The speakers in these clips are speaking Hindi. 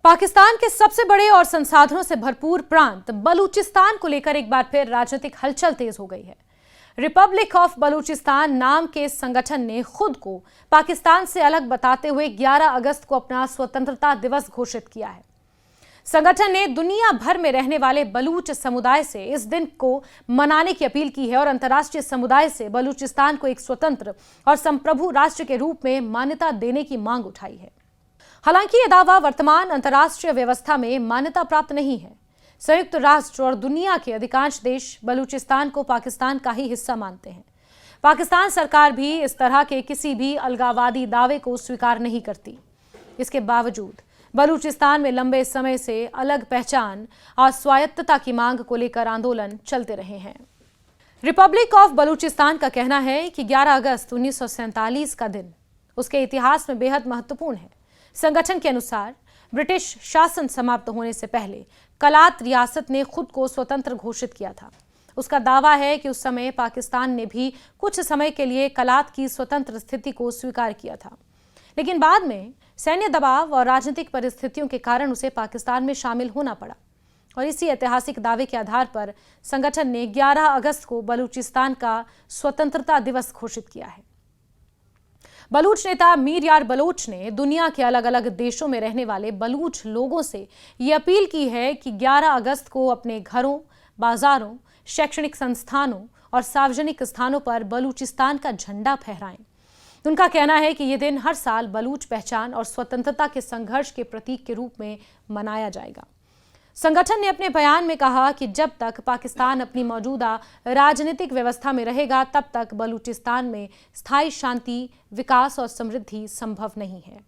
पाकिस्तान के सबसे बड़े और संसाधनों से भरपूर प्रांत बलूचिस्तान को लेकर एक बार फिर राजनीतिक हलचल तेज हो गई है। रिपब्लिक ऑफ बलूचिस्तान नाम के संगठन ने खुद को पाकिस्तान से अलग बताते हुए 11 अगस्त को अपना स्वतंत्रता दिवस घोषित किया है। संगठन ने दुनिया भर में रहने वाले बलूच समुदाय से इस दिन को मनाने की अपील की है और अंतर्राष्ट्रीय समुदाय से बलूचिस्तान को एक स्वतंत्र और संप्रभु राष्ट्र के रूप में मान्यता देने की मांग उठाई है। हालांकि यह दावा वर्तमान अंतर्राष्ट्रीय व्यवस्था में मान्यता प्राप्त नहीं है। संयुक्त राष्ट्र और दुनिया के अधिकांश देश बलूचिस्तान को पाकिस्तान का ही हिस्सा मानते हैं। पाकिस्तान सरकार भी इस तरह के किसी भी अलगाववादी दावे को स्वीकार नहीं करती। इसके बावजूद बलूचिस्तान में लंबे समय से अलग पहचान और स्वायत्तता की मांग को लेकर आंदोलन चलते रहे हैं। रिपब्लिक ऑफ बलूचिस्तान का कहना है कि 11 अगस्त 1947 का दिन उसके इतिहास में बेहद महत्वपूर्ण है। संगठन के अनुसार ब्रिटिश शासन समाप्त होने से पहले कलात रियासत ने खुद को स्वतंत्र घोषित किया था। उसका दावा है कि उस समय पाकिस्तान ने भी कुछ समय के लिए कलात की स्वतंत्र स्थिति को स्वीकार किया था, लेकिन बाद में सैन्य दबाव और राजनीतिक परिस्थितियों के कारण उसे पाकिस्तान में शामिल होना पड़ा और इसी ऐतिहासिक दावे के आधार पर संगठन ने 11 अगस्त को बलूचिस्तान का स्वतंत्रता दिवस घोषित किया है। बलूच नेता मीर यार बलोच ने दुनिया के अलग अलग देशों में रहने वाले बलूच लोगों से ये अपील की है कि 11 अगस्त को अपने घरों, बाजारों, शैक्षणिक संस्थानों और सार्वजनिक स्थानों पर बलूचिस्तान का झंडा फहराएं। उनका कहना है कि यह दिन हर साल बलूच पहचान और स्वतंत्रता के संघर्ष के प्रतीक के रूप में मनाया जाएगा। संगठन ने अपने बयान में कहा कि जब तक पाकिस्तान अपनी मौजूदा राजनीतिक व्यवस्था में रहेगा, तब तक बलूचिस्तान में स्थायी शांति, विकास और समृद्धि संभव नहीं है।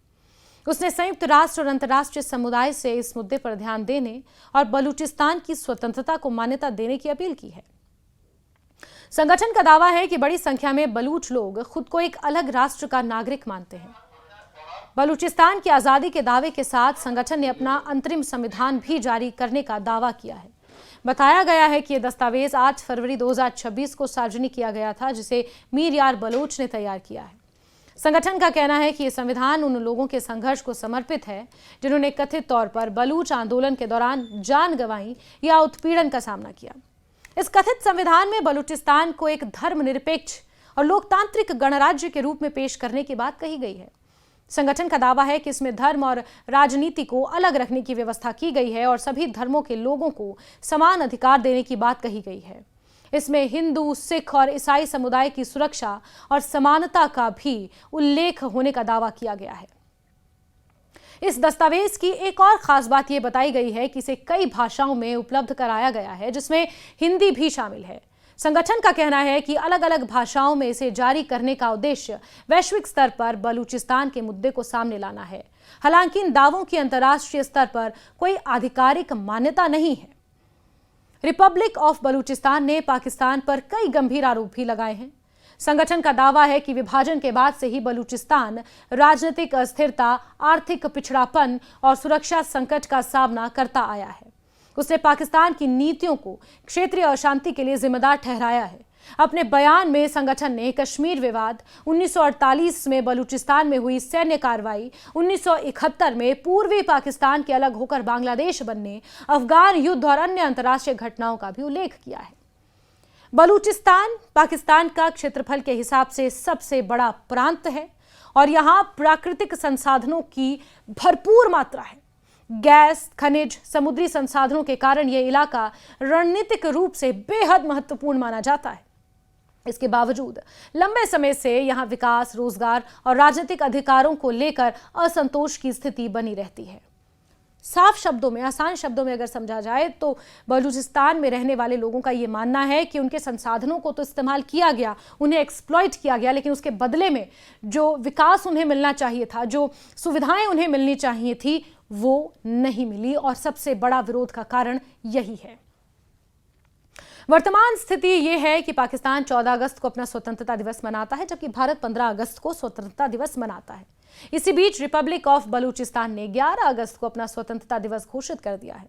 उसने संयुक्त राष्ट्र और अंतर्राष्ट्रीय समुदाय से इस मुद्दे पर ध्यान देने और बलूचिस्तान की स्वतंत्रता को मान्यता देने की अपील की है। संगठन का दावा है कि बड़ी संख्या में बलूच लोग खुद को एक अलग राष्ट्र का नागरिक मानते हैं। बलूचिस्तान की आज़ादी के दावे के साथ संगठन ने अपना अंतरिम संविधान भी जारी करने का दावा किया है। बताया गया है कि यह दस्तावेज 8 फरवरी 2026 को सार्वजनिक किया गया था, जिसे मीर यार बलोच ने तैयार किया है। संगठन का कहना है कि यह संविधान उन लोगों के संघर्ष को समर्पित है जिन्होंने कथित तौर पर बलूच आंदोलन के दौरान जान गंवाई या उत्पीड़न का सामना किया। इस कथित संविधान में बलूचिस्तान को एक धर्मनिरपेक्ष और लोकतांत्रिक गणराज्य के रूप में पेश करने की बात कही गई है। संगठन का दावा है कि इसमें धर्म और राजनीति को अलग रखने की व्यवस्था की गई है और सभी धर्मों के लोगों को समान अधिकार देने की बात कही गई है। इसमें हिंदू, सिख और ईसाई समुदाय की सुरक्षा और समानता का भी उल्लेख होने का दावा किया गया है। इस दस्तावेज की एक और खास बात यह बताई गई है कि इसे कई भाषाओं में उपलब्ध कराया गया है, जिसमें हिंदी भी शामिल है। संगठन का कहना है कि अलग अलग भाषाओं में इसे जारी करने का उद्देश्य वैश्विक स्तर पर बलूचिस्तान के मुद्दे को सामने लाना है। हालांकि इन दावों की अंतर्राष्ट्रीय स्तर पर कोई आधिकारिक मान्यता नहीं है। रिपब्लिक ऑफ बलूचिस्तान ने पाकिस्तान पर कई गंभीर आरोप भी लगाए हैं। संगठन का दावा है कि विभाजन के बाद से ही बलूचिस्तान राजनीतिक अस्थिरता, आर्थिक पिछड़ापन और सुरक्षा संकट का सामना करता आया है। उसने पाकिस्तान की नीतियों को क्षेत्रीय अशांति के लिए जिम्मेदार ठहराया है। अपने बयान में संगठन ने कश्मीर विवाद, 1948 में बलूचिस्तान में हुई सैन्य कार्रवाई, 1971 में पूर्वी पाकिस्तान के अलग होकर बांग्लादेश बनने, अफगान युद्ध और अन्य अंतर्राष्ट्रीय घटनाओं का भी उल्लेख किया है। बलूचिस्तान पाकिस्तान का क्षेत्रफल के हिसाब से सबसे बड़ा प्रांत है और यहाँ प्राकृतिक संसाधनों की भरपूर मात्रा है। गैस, खनिज, समुद्री संसाधनों के कारण यह इलाका रणनीतिक रूप से बेहद महत्वपूर्ण माना जाता है। इसके बावजूद लंबे समय से यहां विकास, रोजगार और राजनीतिक अधिकारों को लेकर असंतोष की स्थिति बनी रहती है। साफ शब्दों में, आसान शब्दों में अगर समझा जाए तो बलूचिस्तान में रहने वाले लोगों का ये मानना है कि उनके संसाधनों को तो इस्तेमाल किया गया, उन्हें एक्सप्लॉइट किया गया, लेकिन उसके बदले में जो विकास उन्हें मिलना चाहिए था, जो सुविधाएं उन्हें मिलनी चाहिए थी, वो नहीं मिली और सबसे बड़ा विरोध का कारण यही है। वर्तमान स्थिति यह है कि पाकिस्तान 14 अगस्त को अपना स्वतंत्रता दिवस मनाता है, जबकि भारत 15 अगस्त को स्वतंत्रता दिवस मनाता है। इसी बीच रिपब्लिक ऑफ बलूचिस्तान ने 11 अगस्त को अपना स्वतंत्रता दिवस घोषित कर दिया है।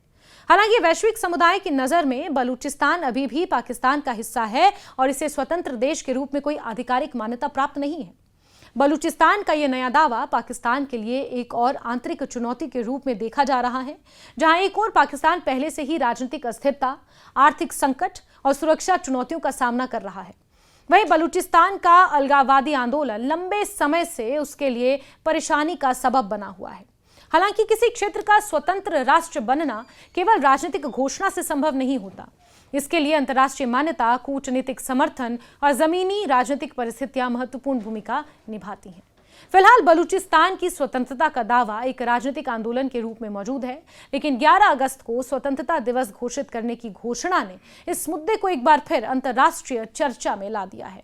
हालांकि वैश्विक समुदाय की नजर में बलूचिस्तान अभी भी पाकिस्तान का हिस्सा है और इसे स्वतंत्र देश के रूप में कोई आधिकारिक मान्यता प्राप्त नहीं है। बलूचिस्तान का यह नया दावा पाकिस्तान के लिए एक और आंतरिक चुनौती के रूप में देखा जा रहा है, जहां एक और पाकिस्तान पहले से ही राजनीतिक अस्थिरता, आर्थिक संकट और सुरक्षा चुनौतियों का सामना कर रहा है। वहीं बलूचिस्तान का अलगाववादी आंदोलन लंबे समय से उसके लिए परेशानी का सबब बना हुआ है। हालांकि किसी क्षेत्र का स्वतंत्र राष्ट्र बनना केवल राजनीतिक घोषणा से संभव नहीं होता। इसके लिए अंतर्राष्ट्रीय मान्यता, कूटनीतिक समर्थन और जमीनी राजनीतिक परिस्थितियां महत्वपूर्ण भूमिका निभाती हैं। फिलहाल बलूचिस्तान की स्वतंत्रता का दावा एक राजनीतिक आंदोलन के रूप में मौजूद है, लेकिन 11 अगस्त को स्वतंत्रता दिवस घोषित करने की घोषणा ने इस मुद्दे को एक बार फिर अंतर्राष्ट्रीय चर्चा में ला दिया है।